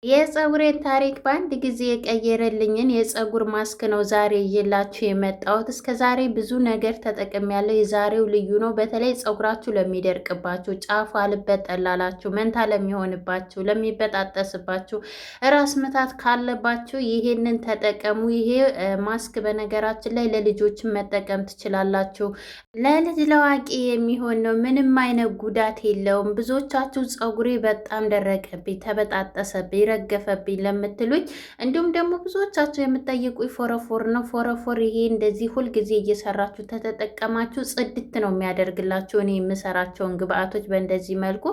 የፀጉሬን ታሪክ በአንድ ጊዜ የቀየረልኝን የፀጉር ማስክ ነው ዛሬ እየላችሁ የመጣሁት። እስከ ዛሬ ብዙ ነገር ተጠቅሜያለሁ። የዛሬው ልዩ ነው። በተለይ ፀጉራችሁ ለሚደርቅባችሁ፣ ጫፉ አልበጠል ላላችሁ፣ መንታ ለሚሆንባችሁ፣ ለሚበጣጠስባችሁ፣ ራስ ምታት ካለባችሁ ይሄንን ተጠቀሙ። ይሄ ማስክ በነገራችን ላይ ለልጆችን መጠቀም ትችላላችሁ። ለልጅ ለዋቂ የሚሆን ነው። ምንም አይነት ጉዳት የለውም። ብዙዎቻችሁ ፀጉሬ በጣም ደረቀብኝ፣ ተበጣጠሰብኝ፣ ረገፈብኝ ለምትሉኝ እንዲሁም ደግሞ ብዙዎቻችሁ የምትጠይቁኝ ፎረፎር ነው። ፎረፎር ይሄ እንደዚህ ሁልጊዜ እየሰራችሁ ተጠቀማችሁ ጽድት ነው የሚያደርግላችሁ። እኔ የምሰራቸውን ግብአቶች በእንደዚህ መልኩ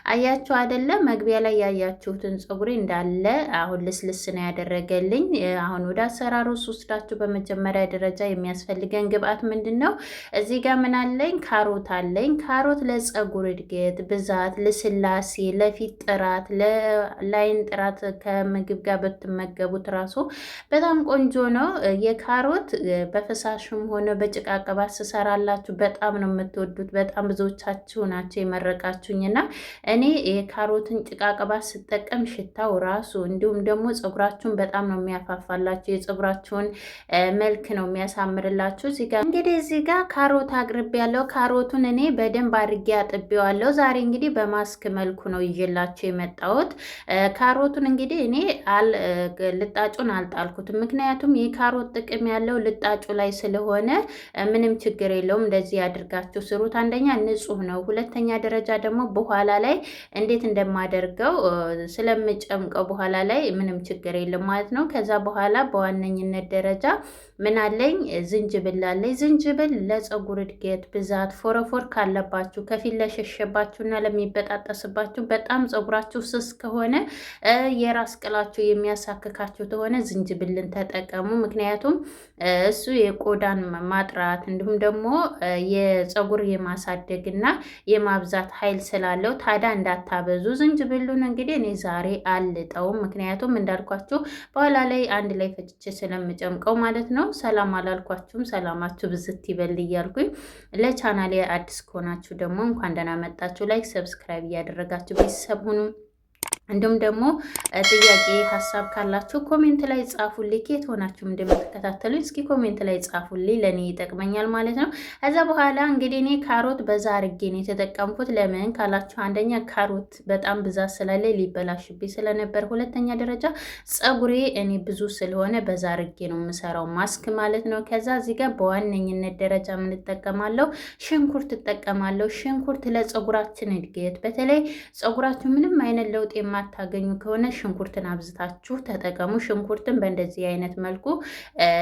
አያችሁ አይደለ? መግቢያ ላይ ያያችሁትን ፀጉሬ እንዳለ አሁን ልስልስ ነው ያደረገልኝ። አሁን ወደ አሰራሩ ወስዳችሁ በመጀመሪያ ደረጃ የሚያስፈልገን ግብአት ምንድን ነው? እዚህ ጋር ምን አለኝ? ካሮት አለኝ። ካሮት ለፀጉር እድገት፣ ብዛት፣ ልስላሴ፣ ለፊት ጥራት፣ ለላይን ጥራት ከምግብ ጋር ብትመገቡት ራሱ በጣም ቆንጆ ነው። የካሮት በፈሳሽም ሆነ በጭቃ ቅባት ስሰራላችሁ በጣም ነው የምትወዱት። በጣም ብዙዎቻችሁ ናቸው የመረቃችሁኝና እኔ የካሮትን ጭቃ ቅባት ስጠቀም ሽታው ራሱ እንዲሁም ደግሞ ፀጉራችሁን በጣም ነው የሚያፋፋላችሁ። የፀጉራችሁን መልክ ነው የሚያሳምርላችሁ። እዚህ ጋር ካሮት አቅርቤ ያለው ካሮቱን እኔ በደንብ አድርጌ አጥቤዋለሁ። ዛሬ እንግዲህ በማስክ መልኩ ነው ይዤላችሁ የመጣሁት። ካሮቱን እንግዲህ እኔ ልጣጩን አልጣልኩትም። ምክንያቱም የካሮት ጥቅም ያለው ልጣጩ ላይ ስለሆነ ምንም ችግር የለውም። እንደዚህ አድርጋችሁ ስሩት። አንደኛ ንጹህ ነው፣ ሁለተኛ ደረጃ ደግሞ በኋላ ላይ እንዴት እንደማደርገው ስለምጨምቀው በኋላ ላይ ምንም ችግር የለም ማለት ነው። ከዛ በኋላ በዋነኝነት ደረጃ ምን አለኝ? ዝንጅብል አለኝ። ዝንጅብል ለፀጉር እድገት፣ ብዛት፣ ፎረፎር ካለባችሁ፣ ከፊት ለሸሸባችሁና ለሚበጣጠስባችሁ፣ በጣም ፀጉራችሁ ስስ ከሆነ የራስ ቅላችሁ የሚያሳክካችሁ ከሆነ ዝንጅብልን ተጠቀሙ። ምክንያቱም እሱ የቆዳን ማጥራት እንዲሁም ደግሞ የፀጉር የማሳደግና የማብዛት ኃይል ስላለው ታዲያ እንዳታበዙ። ዝንጅብሉን እንግዲህ እኔ ዛሬ አልጠውም፣ ምክንያቱም እንዳልኳችሁ በኋላ ላይ አንድ ላይ ፈጭቼ ስለምጨምቀው ማለት ነው። ሰላም አላልኳችሁም፣ ሰላማችሁ ብዝት ይበል እያልኩኝ ለቻናሌ አዲስ ከሆናችሁ ደግሞ እንኳን ደህና መጣችሁ። ላይክ ሰብስክራይብ እያደረጋችሁ ቤተሰብ ሁኑ። እንዲሁም ደግሞ ጥያቄ ሀሳብ ካላችሁ ኮሜንት ላይ ጻፉልኝ። ከየት ሆናችሁም እንደምትከታተሉኝ እስኪ ኮሜንት ላይ ጻፉልኝ፣ ለእኔ ይጠቅመኛል ማለት ነው። ከዛ በኋላ እንግዲህ እኔ ካሮት በዛ አርጌ ነው የተጠቀምኩት። ለምን ካላችሁ አንደኛ ካሮት በጣም ብዛት ስላለ ሊበላሽብኝ ስለነበር፣ ሁለተኛ ደረጃ ፀጉሬ እኔ ብዙ ስለሆነ በዛ አርጌ ነው የምሰራው ማስክ ማለት ነው። ከዛ እዚህ ጋር በዋነኝነት ደረጃ ምን እጠቀማለሁ? ሽንኩርት እጠቀማለሁ። ሽንኩርት ለፀጉራችን እድገት፣ በተለይ ፀጉራችሁ ምንም አይነት ለውጥ ማታገኙ ከሆነ ሽንኩርትን አብዝታችሁ ተጠቀሙ። ሽንኩርትን በእንደዚህ አይነት መልኩ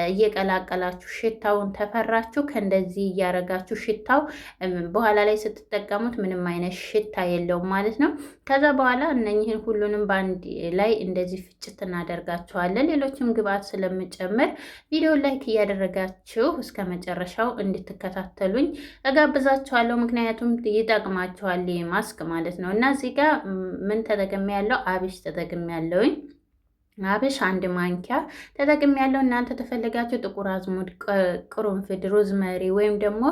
እየቀላቀላችሁ ሽታውን ተፈራችሁ ከእንደዚህ እያረጋችሁ ሽታው በኋላ ላይ ስትጠቀሙት ምንም አይነት ሽታ የለውም ማለት ነው። ከዛ በኋላ እነኝህን ሁሉንም በአንድ ላይ እንደዚህ ፍጭት እናደርጋችኋለን። ሌሎችም ግብአት ስለምጨምር ቪዲዮ ላይክ እያደረጋችሁ እስከ መጨረሻው እንድትከታተሉኝ እጋብዛችኋለሁ። ምክንያቱም ይጠቅማችኋል ማስክ ማለት ነው። እና እዚህ ጋር ምን ተጠቅሜ ያለው አብሽ ተጠቅሜ ያለውኝ አብሽ አንድ ማንኪያ ተጠቅሜ ያለው። እናንተ ተፈለጋችሁ ጥቁር አዝሙድ፣ ቅርንፉድ፣ ሮዝመሪ ወይም ደግሞ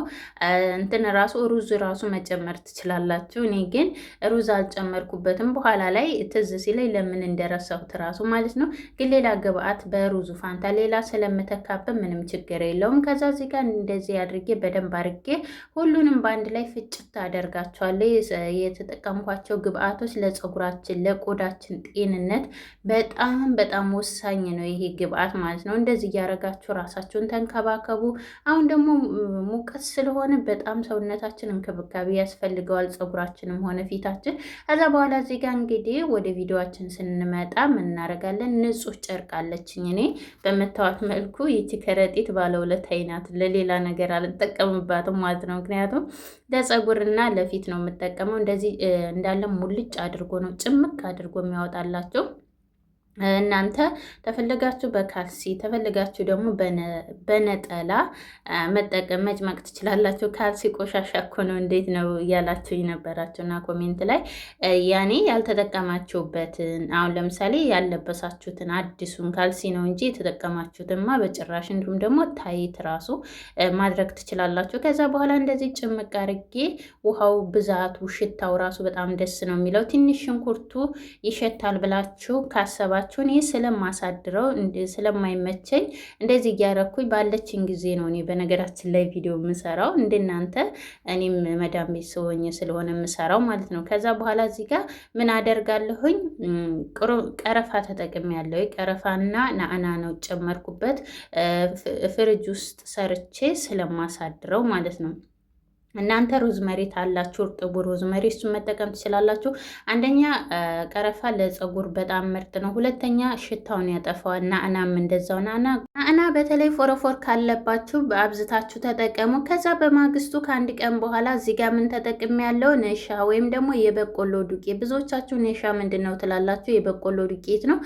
እንትን ራሱ ሩዝ ራሱ መጨመር ትችላላችሁ። እኔ ግን ሩዝ አልጨመርኩበትም። በኋላ ላይ ትዝ ሲለኝ ለምን እንደረሳሁት ራሱ ማለት ነው። ግን ሌላ ግብአት በሩዙ ፋንታ ሌላ ስለምተካበት ምንም ችግር የለውም። ከዛ እዚህ ጋር እንደዚህ አድርጌ በደንብ አድርጌ ሁሉንም በአንድ ላይ ፍጭት አደርጋቸዋለሁ። የተጠቀምኳቸው ግብአቶች ለፀጉራችን ለቆዳችን ጤንነት በጣም ወሳኝ ነው ይሄ ግብአት ማለት ነው። እንደዚህ እያደረጋችሁ ራሳችሁን ተንከባከቡ። አሁን ደግሞ ሙቀት ስለሆነ በጣም ሰውነታችን እንክብካቤ ያስፈልገዋል፣ ፀጉራችንም ሆነ ፊታችን። ከዛ በኋላ እዚህ ጋር እንግዲህ ወደ ቪዲዮአችን ስንመጣ ምን እናደርጋለን? ንጹህ ጨርቅ አለችኝ እኔ በመታወት መልኩ። ይቺ ከረጢት ባለውለታዬ ናት፣ ለሌላ ነገር አልጠቀምባትም ማለት ነው። ምክንያቱም ለፀጉርና ለፊት ነው የምጠቀመው። እንደዚህ እንዳለ ሙልጭ አድርጎ ነው ጭምቅ አድርጎ የሚያወጣላቸው። እናንተ ተፈለጋችሁ በካልሲ ተፈለጋችሁ ደግሞ በነጠላ መጠቀም መጭመቅ ትችላላችሁ። ካልሲ ቆሻሻ እኮ ነው እንዴት ነው እያላችሁ የነበራችሁና ኮሜንት ላይ ያኔ ያልተጠቀማችሁበትን አሁን ለምሳሌ ያለበሳችሁትን አዲሱን ካልሲ ነው እንጂ የተጠቀማችሁትማ በጭራሽ። እንዲሁም ደግሞ ታይት ራሱ ማድረግ ትችላላችሁ። ከዛ በኋላ እንደዚህ ጭምቅ አድርጌ ውሃው ብዛቱ ሽታው ራሱ በጣም ደስ ነው የሚለው። ትንሽ ሽንኩርቱ ይሸታል ብላችሁ ካሰባ እኔ ስለማሳድረው ስለማይመቸኝ እንደዚህ እያረኩኝ ባለችኝ ጊዜ ነው እኔ በነገራችን ላይ ቪዲዮ የምሰራው እንደናንተ እኔም መዳም ቤት ሰውኝ ስለሆነ የምሰራው ማለት ነው። ከዛ በኋላ እዚህ ጋር ምን አደርጋለሁኝ ቀረፋ ተጠቅሜያለሁ። ቀረፋና ናዕና ነው ጨመርኩበት ፍሪጅ ውስጥ ሰርቼ ስለማሳድረው ማለት ነው። እናንተ ሮዝመሪ ታላችሁ እርጥቡ ሮዝመሪ እሱን መጠቀም ትችላላችሁ። አንደኛ ቀረፋ ለፀጉር በጣም ምርጥ ነው። ሁለተኛ ሽታውን ያጠፋዋል። ናዕናም እንደዛው። ናዕና በተለይ ፎረፎር ካለባችሁ በአብዝታችሁ ተጠቀሙ። ከዛ በማግስቱ ከአንድ ቀን በኋላ እዚህ ጋር ምን ተጠቅሜ ያለው ነሻ ወይም ደግሞ የበቆሎ ዱቄት። ብዙዎቻችሁ ነሻ ምንድን ነው ትላላችሁ? የበቆሎ ዱቄት ነው።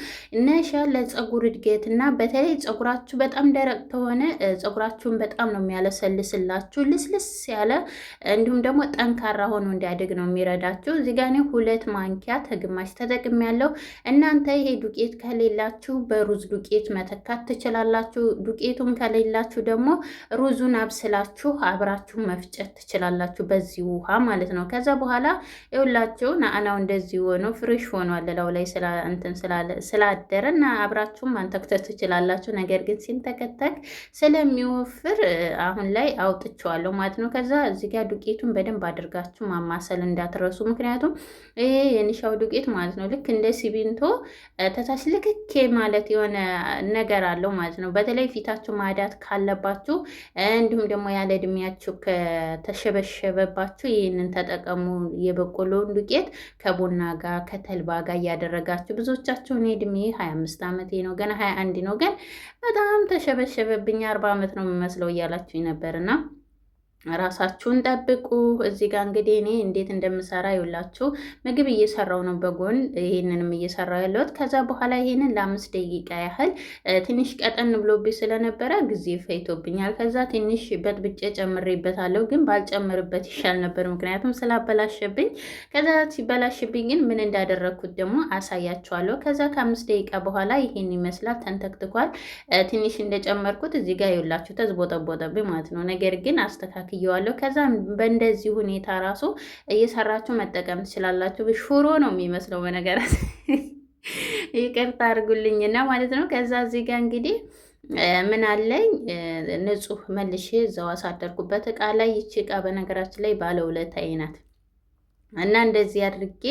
ነሻ ለፀጉር እድገት እና በተለይ ፀጉራችሁ በጣም ደረቅ ከሆነ ፀጉራችሁን በጣም ነው የሚያለሰልስላችሁ ልስልስ ያለ እንዲሁም ደግሞ ጠንካራ ሆኖ እንዲያድግ ነው የሚረዳችሁ። እዚህ ጋር እኔ 2 ማንኪያ ተግማሽ ተጠቅም ያለው። እናንተ ይሄ ዱቄት ከሌላችሁ በሩዝ ዱቄት መተካት ትችላላችሁ። ዱቄቱን ከሌላችሁ ደግሞ ሩዙን አብስላችሁ አብራችሁ መፍጨት ትችላላችሁ፣ በዚህ ውሃ ማለት ነው። ከዛ በኋላ ይኸውላችሁ ናዕናው እንደዚህ ሆኖ ፍሬሽ ሆኗል። ላው ላይ ስላደረ እና አብራችሁም ማንተክተት ትችላላችሁ። ነገር ግን ሲንተከተክ ስለሚወፍር አሁን ላይ አውጥቼዋለሁ ማለት ነው። ከዛ እዚህ ጋር ዱቄቱን በደንብ አድርጋችሁ ማማሰል እንዳትረሱ። ምክንያቱም ይሄ የኒሻው ዱቄት ማለት ነው ልክ እንደ ሲሚንቶ ተታች ልክኬ ማለት የሆነ ነገር አለው ማለት ነው። በተለይ ፊታችሁ ማዳት ካለባችሁ እንዲሁም ደግሞ ያለ እድሜያችሁ ከተሸበሸበባችሁ ይህንን ተጠቀሙ። የበቆሎውን ዱቄት ከቡና ጋር ከተልባ ጋር እያደረጋችሁ። ብዙዎቻችሁ እኔ እድሜ 25 ዓመቴ ነው ገና 21 ነው ግን በጣም ተሸበሸበብኝ 40 ዓመት ነው የምመስለው እያላችሁ ነበርና ራሳችሁን ጠብቁ። እዚህ ጋር እንግዲህ እኔ እንዴት እንደምሰራ ይውላችሁ ምግብ እየሰራው ነው በጎን ይሄንንም እየሰራው ያለሁት። ከዛ በኋላ ይሄንን ለ5 ደቂቃ ያህል ትንሽ ቀጠን ብሎብኝ ስለነበረ ጊዜ ፈይቶብኛል። ከዛ ትንሽ በጥብጬ ጨምሬበታለሁ፣ ግን ባልጨምርበት ይሻል ነበር ምክንያቱም ስላበላሸብኝ። ከዛ ሲበላሽብኝ ግን ምን እንዳደረግኩት ደግሞ አሳያችኋለሁ። ከዛ ከ5 ደቂቃ በኋላ ይሄን ይመስላል ተንተክትኳል። ትንሽ እንደጨመርኩት እዚህ ጋር ይውላችሁ ተዝቦጠቦጠብኝ ማለት ነው። ነገር ግን አስተካክል እየዋለሁ። ከዛ በእንደዚህ ሁኔታ ራሱ እየሰራችሁ መጠቀም ትችላላችሁ። ሽሮ ነው የሚመስለው በነገራት ይቅርታ አድርጉልኝና ማለት ነው። ከዛ እዚህ ጋር እንግዲህ ምን አለኝ ንጹህ መልሼ እዛው አሳደርኩበት እቃ ላይ። ይቺ እቃ በነገራችን ላይ ባለውለታዬ ናት እና እንደዚህ አድርጌ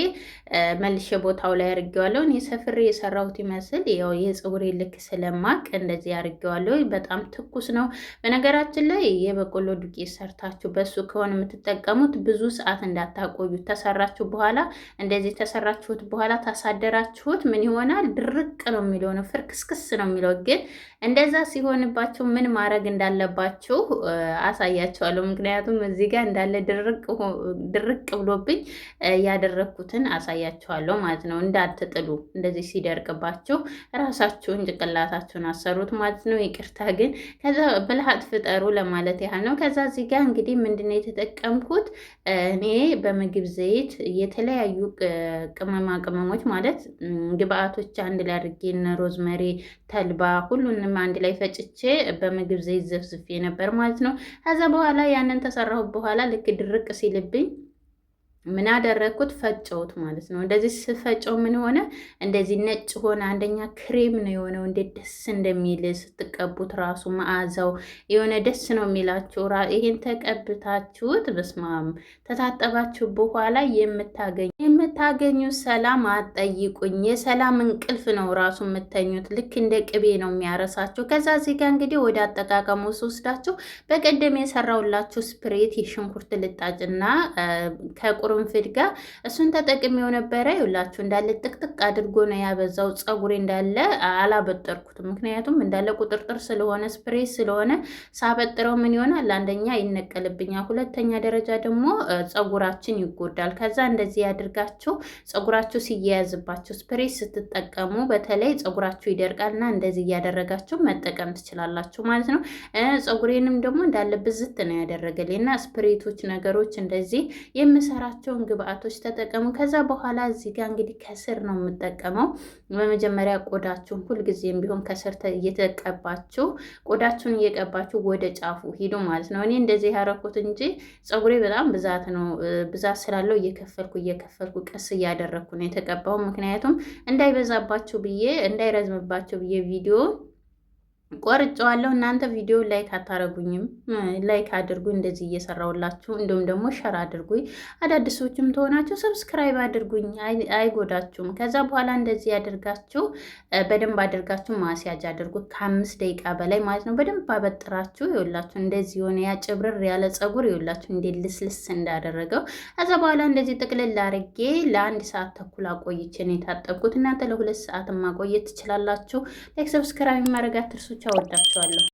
መልሼ ቦታው ላይ አድርጌዋለሁ። እኔ ሰፍሬ የሰራሁት ይመስል ያው የፀጉሬ ልክ ስለማቅ እንደዚህ አድርጌዋለሁ። በጣም ትኩስ ነው። በነገራችን ላይ የበቆሎ ዱቄት ሰርታችሁ በሱ ከሆነ የምትጠቀሙት ብዙ ሰዓት እንዳታቆዩት። ተሰራችሁ በኋላ እንደዚህ ተሰራችሁት በኋላ ታሳደራችሁት ምን ይሆናል? ድርቅ ነው የሚለው ነው፣ ፍርክስክስ ነው የሚለው። ግን እንደዛ ሲሆንባችሁ ምን ማድረግ እንዳለባችሁ አሳያችኋለሁ። ምክንያቱም እዚህ ጋር እንዳለ ድርቅ ብሎብኝ ያደረግኩትን አሳያችኋለሁ ማለት ነው። እንዳትጥሉ እንደዚህ ሲደርቅባችሁ ራሳችሁን ጭቅላታችሁን አሰሩት ማለት ነው። ይቅርታ ግን ከዛ ብልሃት ፍጠሩ ለማለት ያህል ነው። ከዛ እዚህ ጋር እንግዲህ ምንድነው የተጠቀምኩት እኔ በምግብ ዘይት የተለያዩ ቅመማ ቅመሞች ማለት ግብአቶች አንድ ላይ አድርጌ እነ ሮዝመሪ፣ ተልባ ሁሉንም አንድ ላይ ፈጭቼ በምግብ ዘይት ዘፍዝፌ ነበር ማለት ነው። ከዛ በኋላ ያንን ተሰራሁ በኋላ ልክ ድርቅ ሲልብኝ ምን አደረግኩት? ፈጨውት ማለት ነው። እንደዚህ ስፈጨው ምን ሆነ? እንደዚህ ነጭ ሆነ። አንደኛ ክሬም ነው የሆነው። እንዴት ደስ እንደሚል ስትቀቡት ራሱ መዓዛው የሆነ ደስ ነው የሚላችሁ። ይሄን ተቀብታችሁት በስማም ተታጠባችሁ በኋላ የምታገኙ ሰላም አትጠይቁኝ። የሰላም እንቅልፍ ነው ራሱ የምተኙት። ልክ እንደ ቅቤ ነው የሚያረሳችሁ። ከዛ እዚህ ጋር እንግዲህ ወደ አጠቃቀሙ ስወስዳችሁ በቀደም የሰራውላችሁ ስፕሬት የሽንኩርት ልጣጭና ከቁር ቅርንፉድ ጋር እሱን ተጠቅሜው ነበረ። ይኸውላችሁ እንዳለ ጥቅጥቅ አድርጎ ነው ያበዛው። ፀጉሬ እንዳለ አላበጠርኩትም፣ ምክንያቱም እንዳለ ቁጥርጥር ስለሆነ ስፕሬ ስለሆነ ሳበጥረው ምን ይሆናል? አንደኛ ይነቀልብኛል፣ ሁለተኛ ደረጃ ደግሞ ፀጉራችን ይጎዳል። ከዛ እንደዚህ ያድርጋችሁ ፀጉራችሁ ሲያያዝባችሁ ስፕሬ ስትጠቀሙ በተለይ ፀጉራችሁ ይደርቃልና እንደዚህ እያደረጋችሁ መጠቀም ትችላላችሁ ማለት ነው። ፀጉሬንም ደግሞ እንዳለ ብዝት ነው ያደረገልኝ እና ስፕሬቶች ነገሮች እንደዚህ የምሰራቸውን ግብአቶች ተጠቀሙ። ከዛ በኋላ እዚህ ጋር እንግዲህ ከስር ነው የምጠቀመው። በመጀመሪያ ቆዳችሁን ሁልጊዜም ቢሆን ከስር እየተቀባችሁ ቆዳችሁን እየቀባችሁ ወደ ጫፉ ሂዱ ማለት ነው። እኔ እንደዚህ ያደረኩት እንጂ ፀጉሬ በጣም ብዛት ስላለው እየከፈልኩ ቀስ እያደረግኩ ነው የተቀባው። ምክንያቱም እንዳይበዛባችሁ ብዬ እንዳይረዝምባችሁ ብዬ ቪዲዮ ቆርጬዋለሁ። እናንተ ቪዲዮ ላይክ አታረጉኝም? ላይክ አድርጉኝ እንደዚህ እየሰራሁላችሁ፣ እንዲሁም ደግሞ ሸር አድርጉኝ። አዳዲሶችም ተሆናችሁ ሰብስክራይብ አድርጉኝ፣ አይጎዳችሁም። ከዛ በኋላ እንደዚህ ያደርጋችሁ በደንብ አድርጋችሁ ማስያጅ አድርጉት ከ5 ደቂቃ በላይ ማለት ነው። በደንብ አበጥራችሁ ይኸውላችሁ እንደዚህ የሆነ ያጭብርር ያለ ፀጉር ይኸውላችሁ እንዴት ልስልስ እንዳደረገው። ከዛ በኋላ እንደዚህ ጥቅልል አድርጌ ለ1 ሰዓት ተኩል አቆይቼ ነው የታጠብኩት። እናንተ ለ2 ሰዓት ማቆየት ትችላላችሁ። ላይክ ሰብስክራይብ ማድረግ አትርሱ። ቻው፣ ወዳችኋለሁ።